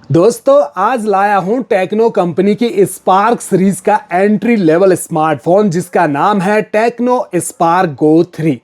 दोस्तों आज लाया हूं टेक्नो कंपनी की स्पार्क सीरीज का एंट्री लेवल स्मार्टफोन जिसका नाम है टेक्नो स्पार्क गो 3।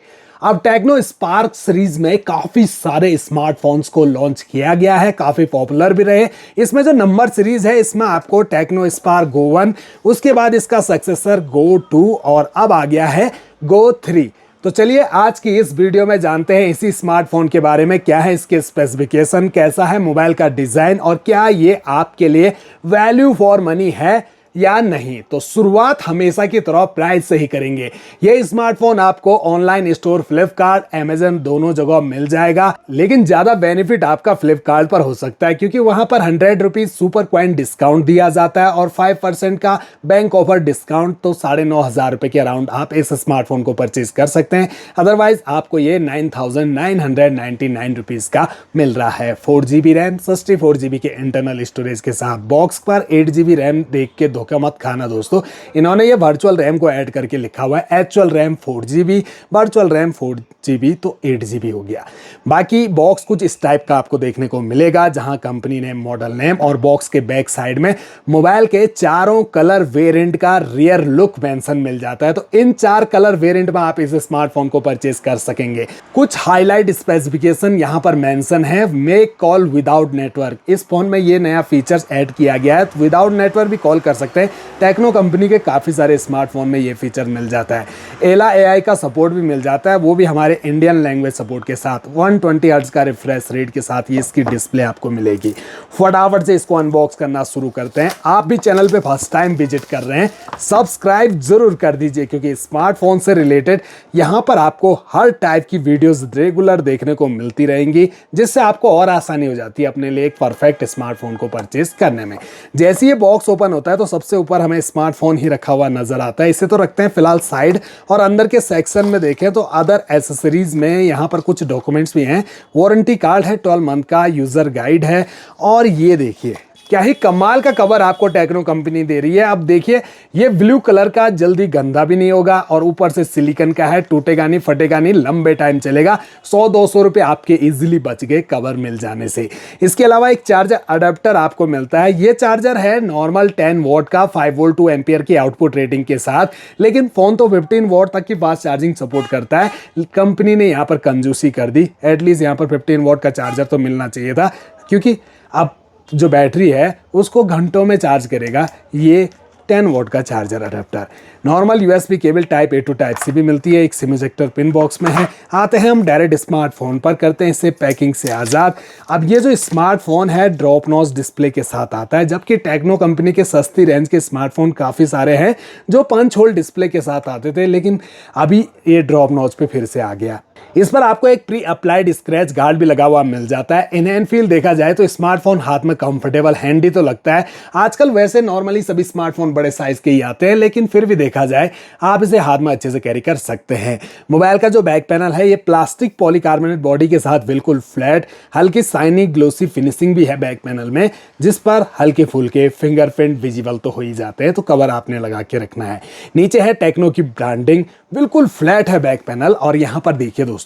अब टेक्नो स्पार्क सीरीज में काफी सारे स्मार्टफोन्स को लॉन्च किया गया है, काफी पॉपुलर भी रहे। इसमें जो नंबर सीरीज है इसमें आपको टेक्नो स्पार्क गो 1, उसके बाद इसका सक्सेसर गो 2 और अब आ गया है गो 3। तो चलिए आज की इस वीडियो में जानते हैं इसी स्मार्टफोन के बारे में, क्या है इसके स्पेसिफिकेशन, कैसा है मोबाइल का डिजाइन और क्या ये आपके लिए वैल्यू फॉर मनी है या नहीं। तो शुरुआत हमेशा की तरह प्राइस से ही करेंगे। ये स्मार्टफोन आपको ऑनलाइन स्टोर फ्लिपकार्ट, अमेजन दोनों जगह मिल जाएगा, लेकिन ज्यादा बेनिफिट आपका फ्लिपकार्ट पर हो सकता है क्योंकि वहां पर 100 रुपीज सुपर कॉइन डिस्काउंट दिया जाता है और 5% का बैंक ऑफर डिस्काउंट, तो 9,500 रुपए के अराउंड आप इस स्मार्टफोन को परचेज कर सकते हैं। अदरवाइज आपको ये 9,999 रुपीज का मिल रहा है। 4GB रैम, 64GB के इंटरनल स्टोरेज के साथ। बॉक्स पर 8GB रैम देख के धोखा मत खाना दोस्तों, इन्होंने ये वर्चुअल रैम को ऐड करके लिखा हुआ है। Actual RAM 4GB, virtual RAM 4GB, तो 8GB हो गया। बाकी बॉक्स कुछ इस टाइप का आपको देखने को मिलेगा, जहां कंपनी ने मॉडल नेम और बॉक्स के बैक साइड में मोबाइल के चारों कलर वेरिएंट का रियर लुक मेंशन मिल जाता है। तो इन 4 कलर वेरिएंट में आप इस स्मार्टफोन को परचेज कर सकेंगे। कुछ हाईलाइट स्पेसिफिकेशन यहां पर मेंशन है। मेक कॉल विदाउट नेटवर्क, इस फोन में ये नया फीचर्स ऐड किया गया है। विदाउट नेटवर्क भी कॉल कर सकते हैं। टेक्नो कंपनी के काफी सारे स्मार्टफोन में ये फीचर मिल जाता है। एला एआई का सपोर्ट भी मिल जाता है, वो भी हमारे इंडियन लैंग्वेज सपोर्ट के साथ। 120 हर्ट्ज का रिफ्रेश रेट के साथ ये इसकी डिस्प्ले आपको मिलेगी। फटाफट से इसको अनबॉक्स करना शुरू करते हैं। आप भी चैनल पे फर्स्ट टाइम विजिट कर रहे हैं, सब्सक्राइब जरूर कर दीजिए क्योंकि स्मार्टफोन से रिलेटेड यहाँ पर आपको हर टाइप की वीडियोस रेगुलर देखने को मिलती रहेंगी, जिससे आपको और आसानी हो जाती है अपने लिए एक परफेक्ट स्मार्टफोन को परचेज करने में। जैसे ये बॉक्स ओपन होता है तो सबसे ऊपर हमें स्मार्टफोन ही रखा हुआ नजर आता है। इसे तो रखते हैं फिलहाल साइड, और अंदर के सेक्शन में देखें तो अदर एसेसरीज में यहाँ पर कुछ डॉक्यूमेंट्स भी हैं। वारंटी कार्ड है, 12 मंथ का यूजर गाइड है, और ये देखिए क्या ही कमाल का कवर आपको टेक्नो कंपनी दे रही है। अब देखिए ये ब्लू कलर का जल्दी गंदा भी नहीं होगा, और ऊपर से सिलिकॉन का है, टूटेगा नहीं, फटेगा नहीं, लंबे टाइम चलेगा। 100-200 रुपए आपके इजीली बच गए कवर मिल जाने से। इसके अलावा एक चार्जर अडेप्टर आपको मिलता है। ये चार्जर है नॉर्मल 10 वॉट का, 5 वोल्ट 2 एम्पियर की आउटपुट रेटिंग के साथ, लेकिन फोन तो 15 वॉट तक की फास्ट चार्जिंग सपोर्ट करता है। कंपनी ने यहाँ पर कंजूसी कर दी, एटलीस्ट यहाँ पर 15 वॉट का चार्जर तो मिलना चाहिए था, क्योंकि अब जो बैटरी है उसको घंटों में चार्ज करेगा ये 10 वॉट का charger adapter. Normal USB cable type A to type C भी मिलती है। एक सिम इजेक्टर पिन बॉक्स में है। आते हैं हम डायरेक्ट स्मार्टफोन पर, करते हैं इसे पैकिंग से आज़ाद। अब ये जो स्मार्टफोन है ड्रॉप नॉच डिस्प्ले के साथ आता है, जबकि टेक्नो कंपनी के सस्ती रेंज के स्मार्टफोन काफ़ी सारे हैं जो पंच होल डिस्प्ले के साथ आते थे, लेकिन अभी ये ड्रॉप नॉच पे फिर से आ गया। इस पर आपको एक प्री अप्लाइड स्क्रैच गार्ड भी लगा हुआ मिल जाता है। इन हैंड फील देखा जाए तो स्मार्टफोन हाथ में कंफर्टेबल हैंडी तो लगता है। आजकल वैसे नॉर्मली सभी स्मार्टफोन बड़े साइज के ही आते हैं, लेकिन फिर भी देखा जाए आप इसे हाथ में अच्छे से कैरी कर सकते हैं। मोबाइल का जो बैक पैनल है ये प्लास्टिक पॉलीकार्बोनेट बॉडी के साथ बिल्कुल फ्लैट, हल्की शाइनी ग्लोसी फिनिशिंग भी है बैक पैनल में, जिस पर हल्के फुल्के फिंगरप्रिंट विजिबल तो हो ही जाते हैं, तो कवर आपने लगा के रखना है। नीचे है टेक्नो की ब्रांडिंग, बिल्कुल फ्लैट है बैक पैनल, और यहाँ पर देखिए दोस्तों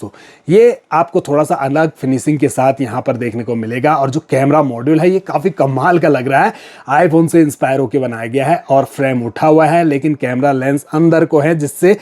ये आपको थोड़ा सा अलग फिनिशिंग के साथ यहाँ पर देखने को मिलेगा। और जो कैमरा मॉड्यूल है ये काफी कमाल का लग रहा है, आईफोन से इंस्पायर होकर बनाया गया है, और फ्रेम उठा हुआ है लेकिन कैमरा लेंस अंदर को है, जिससे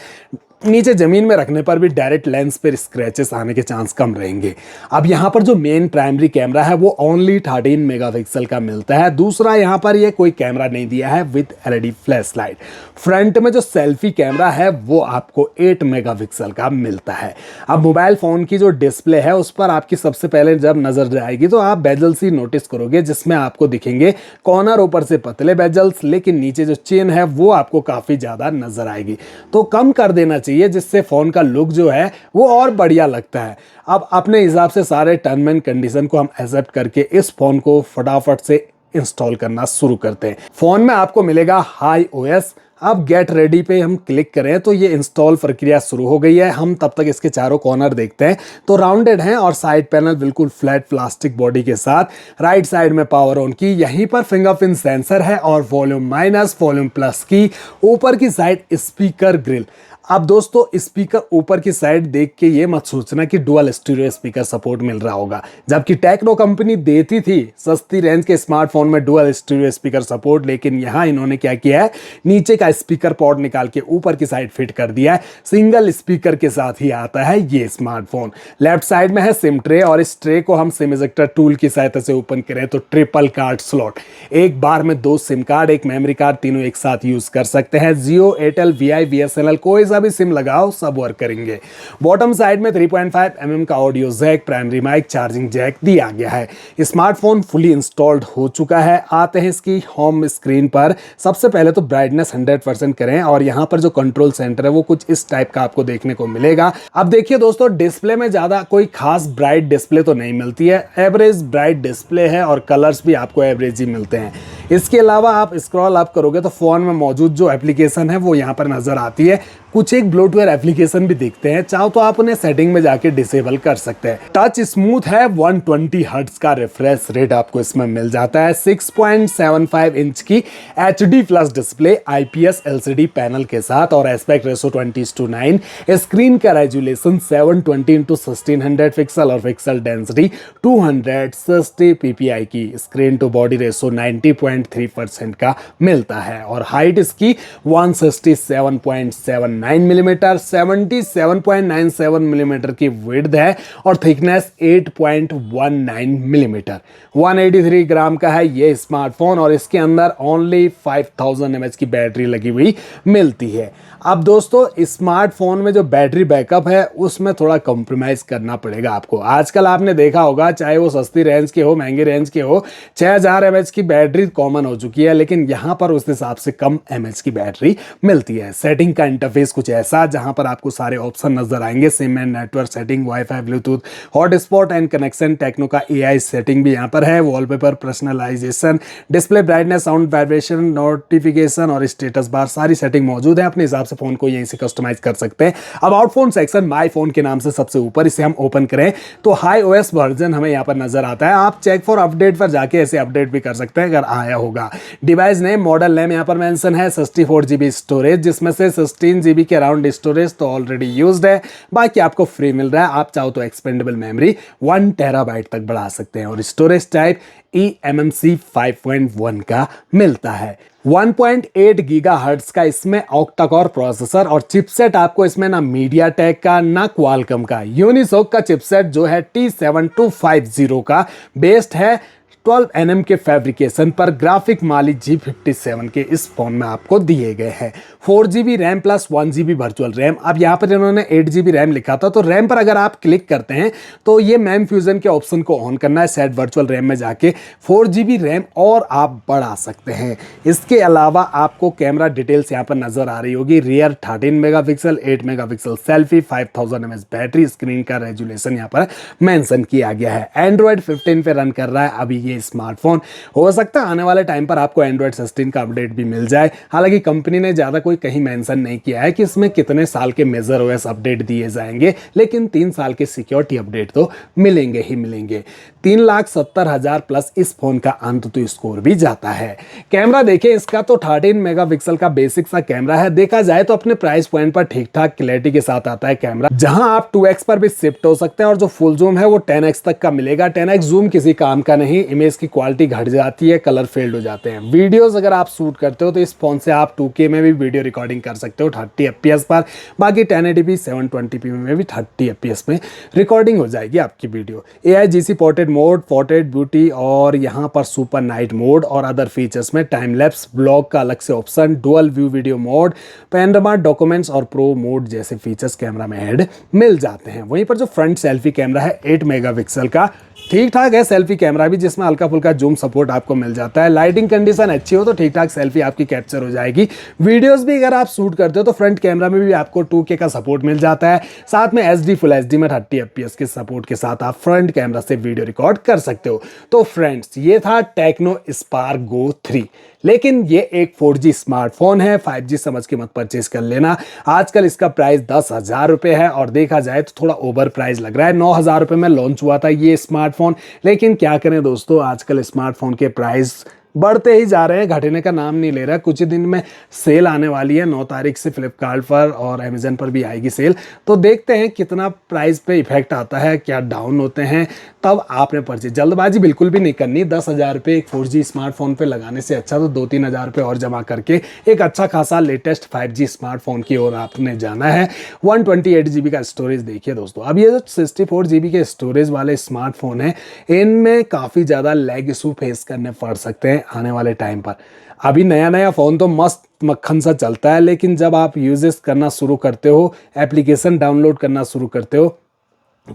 नीचे जमीन में रखने पर भी डायरेक्ट लेंस पर स्क्रैचेस आने के चांस कम रहेंगे। अब यहाँ पर जो मेन प्राइमरी कैमरा है वो ओनली 13 मेगापिक्सल का मिलता है। दूसरा यहाँ पर ये कोई कैमरा नहीं दिया है with LED flash light. Front में जो सेल्फी कैमरा है वो आपको 8 मेगापिक्सल का मिलता है। अब मोबाइल फोन की जो डिस्प्ले है उस पर आपकी सबसे पहले जब नजर जाएगी तो आप बेजल्स ही नोटिस करोगे, जिसमें आपको दिखेंगे कॉर्नर ऊपर से पतले बेजल्स, लेकिन नीचे जो चेन है वो आपको काफी ज्यादा नजर आएगी, तो कम कर देना चाहिए, जिससे फोन का लुक जो है वो और बढ़िया लगता है। अब अपने हिसाब से सारे टर्म एंड कंडीशन को हम एक्सेप्ट करके इस फोन को फटाफट से इंस्टॉल करना शुरू करते हैं। फोन में आपको मिलेगा हाई ओएस। अब गेट रेडी पे हम क्लिक करें तो ये इंस्टॉल प्रक्रिया शुरू हो गई है। हम तब तक इसके चारों कॉर्नर देखते हैं, तो राउंडेड हैं और साइड पैनल बिल्कुल फ्लैट प्लास्टिक बॉडी के साथ। राइट साइड में पावर ऑन की, यहीं पर फिंगरप्रिंट सेंसर है, और वॉल्यूम माइनस वॉल्यूम प्लस की। ऊपर की साइड स्पीकर ग्रिल। अब दोस्तों स्पीकर ऊपर की साइड देख के ये मत सोचना कि डुअल स्टीरियो स्पीकर सपोर्ट मिल रहा होगा, जबकि टेक्नो कंपनी देती थी सस्ती रेंज के स्मार्टफोन में डुअल स्टीरियो स्पीकर सपोर्ट, लेकिन यहाँ इन्होंने क्या किया है, नीचे का स्पीकर पॉड निकाल के ऊपर की साइड फिट कर दिया है। सिंगल स्पीकर के साथ ही आता है ये स्मार्टफोन। लेफ्ट साइड में है सिम ट्रे और इस ट्रे को हम सिम इजेक्टर टूल की सहायता से ओपन करें तो ट्रिपल कार्ड स्लॉट, एक बार में 2 सिम कार्ड, एक मेमोरी कार्ड, तीनों एक साथ यूज कर सकते हैं। जियो, एयरटेल, वीआई, बीएसएनएल कोई सा भी सिम लगाओ सब वर्क करेंगे। बॉटम साइड में 3.5 mm का audio jack, primary mic, charging jack दिया गया है। स्मार्टफोन फुली इंस्टॉल्ड हो चुका है। आते हैं इसकी होम स्क्रीन पर। सबसे पहले तो ब्राइटनेस 100% करें और यहाँ पर जो कंट्रोल सेंटर है वो कुछ इस टाइप का आपको देखने को मिलेगा। अब देखिए दोस्तों, डिस्प्ले में ज्यादा कोई खास ब्राइट डिस्प्ले तो नहीं मिलती है, एवरेज ब्राइट डिस्प्ले है और कलर्स भी आपको एवरेज ही मिलते हैं। इसके अलावा आप स्क्रॉल अप करोगे तो फोन में मौजूद जो एप्लीकेशन है वो यहाँ पर नजर आती है। कुछ एक ब्लोटवेयर एप्लीकेशन भी दिखते हैं, चाहो तो आप उन्हें सेटिंग में जाके डिसेबल कर सकते हैं। टच स्मूथ है, 120 हर्ट्ज का रिफ्रेश रेट आपको इसमें मिल जाता है। 6.75 इंच की HD plus display IPS LCD panel के साथ और एस्पेक्ट रेशो 20:9। स्क्रीन का रेजोल्यूशन 720x1600 पिक्सल और पिक्सल डेंसिटी 260 ppi की स्क्रीन टू बॉडी रेशो 90.3% का मिलता है और हाइट इसकी 167.79 मिलीमीटर, 77.97 मिलीमीटर की विड्थ है और थिकनेस 8.19 मिलीमीटर। 183 ग्राम का है ये स्मार्टफोन और इसके अंदर ओनली 5000 mAh की बैटरी लगी हुई मिलती है। अब दोस्तों, स्मार्टफोन में जो बैटरी बैकअप है उसमें थोड़ा कॉम्प्रोमाइज करना पड़ेगा आपको। आजकल आपने देखा होगा, चाहे वो सस्ती रेंज के हो, महंगी रेंज के हो, 6000 mAh की बैटरी कॉमन हो चुकी है, लेकिन यहाँ पर उस हिसाब से कम mAh की बैटरी मिलती है। सेटिंग का इंटरफेस कुछ ऐसा, जहां पर आपको सारे ऑप्शन नजर आएंगे, SIM and network setting, WiFi, Bluetooth, hotspot and connection, Tecno का AI सेटिंग भी यहाँ पर है, wallpaper, personalisation, display brightness, sound vibration, notification और स्टेटस बार, सारी सेटिंग मौजूद है। अपने हिसाब से फोन को यहीं से कस्टमाइज कर सकते हैं। अब out phone section my phone के नाम से सबसे ऊपर, इसे हम ओपन करें तो हाई OS वर्जन हमें यहाँ पर नजर आता है। आप चेक फॉर अपडेट पर जाके ऐसे अपडेट भी कर सकते हैं अगर आया होगा। डिवाइस नेम, मॉडल नेम यहाँ पर मेंशन है। 64 GB स्टोरेज, जिसमें से 16 GB के अराउंड स्टोरेज तो ऑलरेडी यूज्ड है, बाकी आपको फ्री मिल रहा है। आप चाहो तो एक्सपेंडेबल मेमोरी 1 TB तक बढ़ा सकते हैं और स्टोरेज टाइप eMMC 5.1 का मिलता है। 1.8 गीगाहर्ट्ज का इसमें ऑक्टा कोर प्रोसेसर और चिपसेट आपको इसमें ना मीडियाटेक का ना क्वालकॉम का, यूनिसोक का चिपसेट जो है T7250 का बेस्ड है। 12 nm के फैब्रिकेशन पर ग्राफिक माली G57 के इस फोन में आपको दिए गए हैं। 4 GB RAM plus 1 GB virtual RAM. अब यहाँ पर इन्होंने 8 GB रैम लिखा था, तो रैम पर अगर आप क्लिक करते हैं तो ये मैम फ्यूजन के ऑप्शन को ऑन करना है, सेट वर्चुअल रैम में जाके 4 GB रैम और आप बढ़ा सकते हैं। इसके अलावा आपको कैमरा डिटेल्स यहाँ पर नजर आ रही होगी। Rear 13 megapixel, 8 megapixel selfie, 5000 mAh battery, screen का रेजोल्यूशन यहाँ पर मेंशन किया गया है। एंड्रॉइड 15 पे रन कर रहा है अभी ये स्मार्टफोन। हो सकता है आने वाले टाइम पर आपको एंड्रॉइड 16 का अपडेट भी मिल जाए। हालांकि कंपनी ने ज्यादा कोई कहीं मेंशन नहीं किया है कि इसमें कितने साल के मेजर OS अपडेट दिए जाएंगे, लेकिन 3 साल के सिक्योरिटी अपडेट तो मिलेंगे ही मिलेंगे। 3,70,000 प्लस इस फोन का अंत तो स्कोर भी जाता है। कैमरा देखें इसका तो 13 मेगापिक्सल का बेसिक सा कैमरा है। देखा जाए तो अपने प्राइस पॉइंट पर ठीक ठाक क्लैरिटी के साथ आता है कैमरा, जहां आप 2x पर भी शिफ्ट हो सकते हैं और जो फुल जूम है वो 10x तक का मिलेगा। 10x जूम किसी काम का नहीं, इमेज की क्वालिटी घट जाती है, कलर फेल्ड हो जाते हैं। वीडियोस अगर आप शूट करते हो तो इस फोन से आप 2K में भी वीडियो रिकॉर्डिंग कर सकते हो 30 FPS पर, बाकी 1080p 720p में भी 30 FPS में रिकॉर्डिंग हो जाएगी आपकी video. AIGC portrait mode, portrait beauty और यहाँ पर सुपर नाइट मोड और अदर फीचर्स में टाइम लैप्स, ब्लॉग का अलग से option, dual view video mode, panorama, documents और प्रो मोड जैसे फीचर्स कैमरा में ऐड मिल जाते हैं। वहीं पर जो फ्रंट सेल्फी कैमरा है 8 मेगापिक्सल का, ठीक ठाक है सेल्फी कैमरा भी, जिसमें हल्का फुल्का जूम सपोर्ट आपको मिल जाता है। लाइटिंग कंडीशन अच्छी हो तो ठीक ठाक सेल्फी आपकी कैप्चर हो जाएगी। वीडियोस भी अगर आप शूट करते हो तो फ्रंट कैमरा में भी आपको 2K का सपोर्ट मिल जाता है। साथ में HD फुल HD में 30 FPS के सपोर्ट के साथ आप फ्रंट कैमरा से वीडियो रिकॉर्ड कर सकते हो। तो फ्रेंड्स, ये था टेक्नो स्पार्क गो 3, लेकिन ये एक 4G स्मार्टफोन है, 5G समझ के मत परचेज कर लेना। आजकल इसका प्राइस 10,000 रुपए है और देखा जाए तो थोड़ा ओवर प्राइस लग रहा है। 9,000 रुपए में लॉन्च हुआ था ये स्मार्टफोन, लेकिन क्या करें दोस्तों, आजकल स्मार्टफोन के प्राइस बढ़ते ही जा रहे हैं, घटने का नाम नहीं ले रहा। कुछ ही दिन में सेल आने वाली है, 9 तारीख से फ्लिपकार्ट पर और अमेजन पर भी आएगी सेल। तो देखते हैं कितना प्राइस पे इफेक्ट आता है, क्या डाउन होते हैं, तब आपने परचेज। जल्दबाजी बिल्कुल भी नहीं करनी। 10,000 रुपये एक 4G स्मार्टफोन पे लगाने से अच्छा तो 2-3 हज़ार रुपये और जमा करके एक अच्छा खासा लेटेस्ट 5G स्मार्टफोन की ओर आपने जाना है। 128 GB का स्टोरेज देखिए दोस्तों, अब ये जो 64 GB के स्टोरेज वाले स्मार्टफोन है, इनमें काफ़ी ज़्यादा लैग इशू फेस करने पड़ सकते हैं आने वाले टाइम पर। अभी नया नया फ़ोन तो मस्त मक्खन सा चलता है, लेकिन जब आप यूजेस करना शुरू करते हो, एप्लीकेशन डाउनलोड करना शुरू करते हो,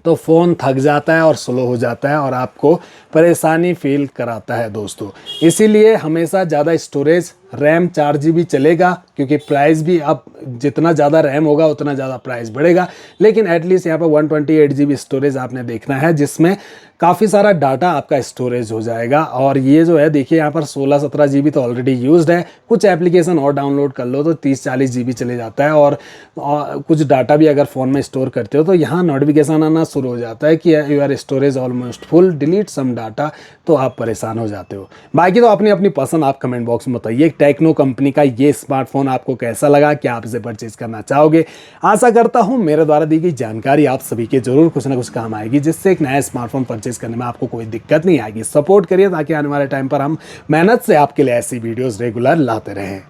तो फ़ोन थक जाता है और स्लो हो जाता है और आपको परेशानी फील कराता है दोस्तों। इसीलिए हमेशा ज़्यादा स्टोरेज, रैम 4 GB चलेगा, क्योंकि प्राइस भी अब जितना ज़्यादा रैम होगा उतना ज़्यादा प्राइस बढ़ेगा। लेकिन एटलीस्ट यहाँ पर 128 GB स्टोरेज आपने देखना है, जिसमें काफ़ी सारा डाटा आपका स्टोरेज हो जाएगा। और ये जो है देखिए यहाँ पर 16-17 GB तो ऑलरेडी यूज्ड है। कुछ एप्लीकेशन और डाउनलोड कर लो तो 30-40 GB चले जाता है। और कुछ डाटा भी अगर फ़ोन में स्टोर करते हो तो यहाँ नोटिफिकेशन आना शुरू हो जाता है कि your storage almost full, delete some data, तो आप परेशान हो जाते हो। बाकी तो अपनी अपनी पसंद आप कमेंट बॉक्स में बताइए। टेक्नो कंपनी का ये स्मार्टफोन आपको कैसा लगा, क्या आप इसे परचेज करना चाहोगे? आशा करता हूँ मेरे द्वारा दी गई जानकारी आप सभी के जरूर कुछ ना कुछ काम आएगी, जिससे एक नया स्मार्टफोन परचेज करने में आपको कोई दिक्कत नहीं आएगी। सपोर्ट करिए ताकि आने वाले टाइम पर हम मेहनत से आपके लिए ऐसी वीडियोस रेगुलर लाते रहें।